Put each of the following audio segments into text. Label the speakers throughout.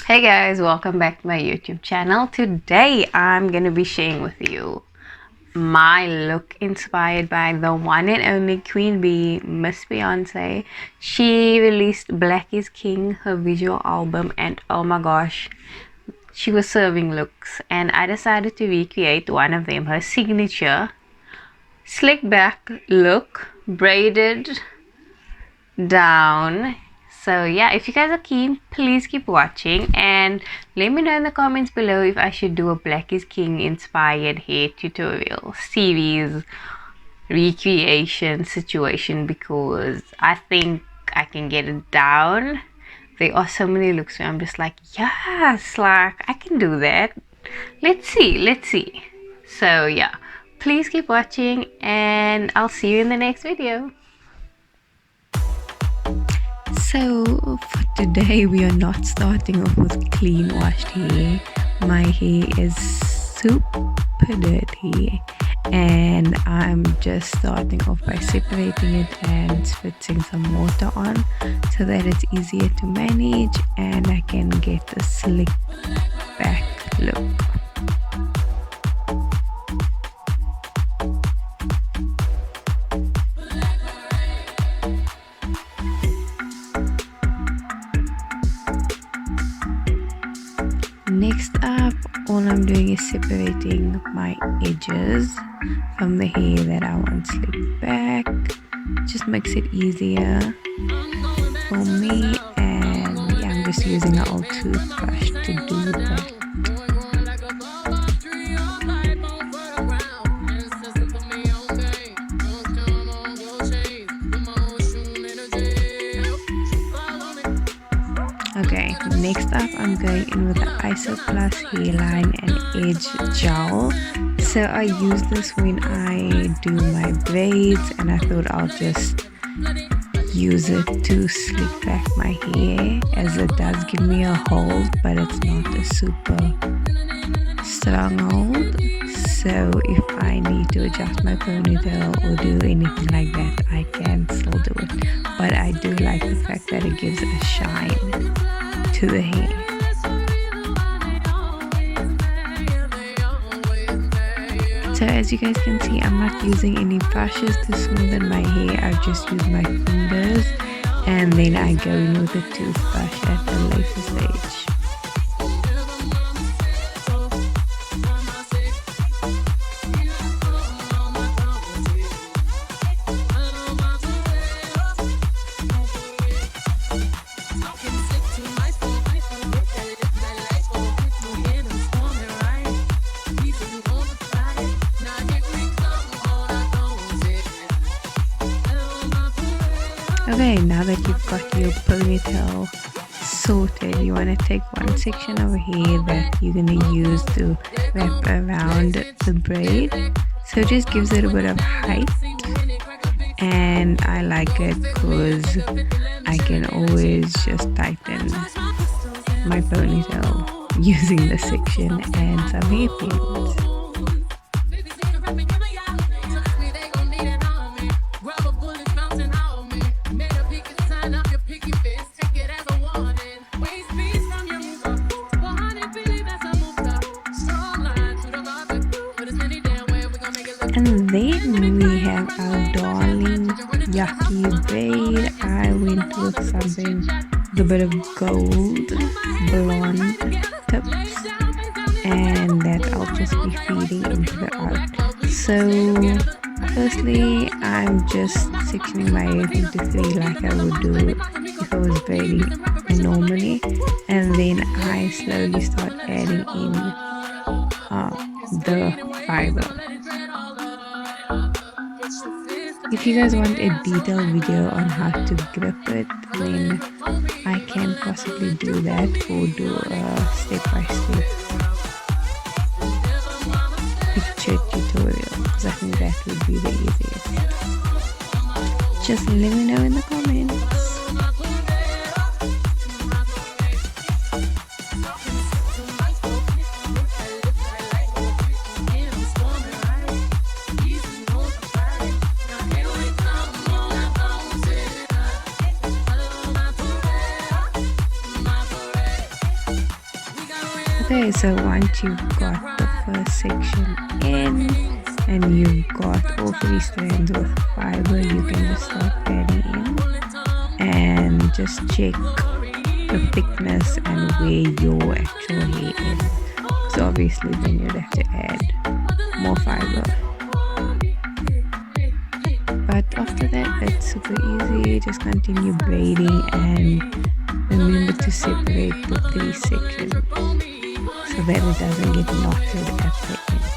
Speaker 1: Hey guys, welcome back to my YouTube channel. Today I'm gonna be sharing with you my look inspired by the one and only Queen Bee, Miss Beyonce. She released Black is King, her visual album, and oh my gosh, she was serving looks, and I decided to recreate one of them, her signature slick back look, braided down. So yeah, if you guys are keen, please keep watching and let me know in the comments below if I should do a Black is King inspired hair tutorial series recreation situation, because I think I can get it down. There are so many looks where I'm just like, yes, like I can do that. Let's see. So yeah, please keep watching and I'll see you in the next video. So for today we are not starting off with clean washed hair. My hair is super dirty and I'm just starting off by separating it and spritzing some water on so that it's easier to manage and I can get a slick back look. Next up, all I'm doing is separating my edges from the hair that I want slick back. Just makes it easier for me, and yeah, I'm just using an old toothbrush to do that. Okay, next up I'm going in with the ISO Plus hairline and edge gel. So I use this when I do my braids and I thought I'll just use it to slick back my hair, as it does give me a hold but it's not a super strong hold. So if I need to adjust my ponytail or do anything like that, I can still do it. But I do like the fact that it gives a shine to the hair. So as you guys can see, I'm not using any brushes to smoothen my hair. I just use my fingers and then I go in with a toothbrush at a later stage. Okay, now that you've got your ponytail sorted, you want to take one section of hair that you're going to use to wrap around the braid. So it just gives it a bit of height, and I like it because I can always just tighten my ponytail using this section and some hairpins. And then we have our darling yucky braid. I went with something with a bit of gold blonde tips, and that I'll just be feeding into the art. So firstly, I'm just sectioning my hair into three like I would do if I was braiding normally, and then I slowly start adding in the fiber. If you guys want a detailed video on how to grip it, then I can possibly do that, or do a step-by-step picture tutorial, because I think that would be the easiest. Just let me know in the comments. Okay, so once you've got the first section in and you've got all 3 strands of fiber, you can just start adding in and just check the thickness and where your actual hair ends. So obviously then you'd have to add more fiber. But after that, it's super easy. Just continue braiding and remember to separate the 3 sections so that it doesn't get knotted at the ends.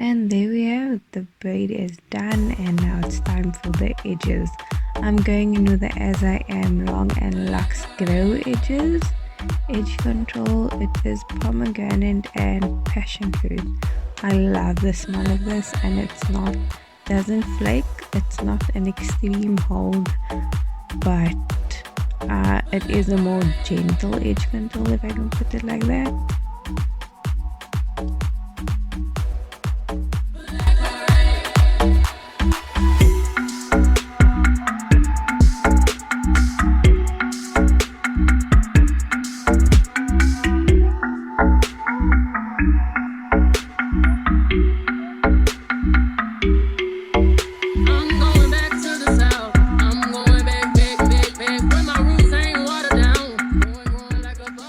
Speaker 1: And there we have it, the braid is done, and now it's time for the edges. I'm going in with the As I Am Long and Luxe Glow edges. Edge control, it is pomegranate and passion fruit. I love the smell of this, and doesn't flake. It's not an extreme hold, but it is a more gentle edge control, if I can put it like that.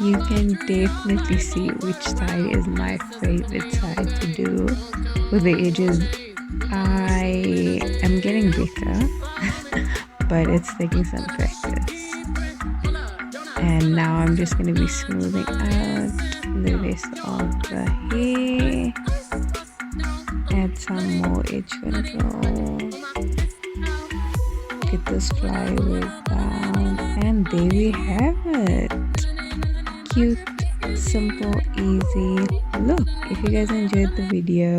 Speaker 1: You can definitely see which side is my favorite side to do with the edges. I am getting better, but it's taking some practice. And now I'm just going to be smoothing out the rest of the hair. Add some more edge control. Get this flyweight down, and there we have it. Cute, simple, easy look. If you guys enjoyed the video,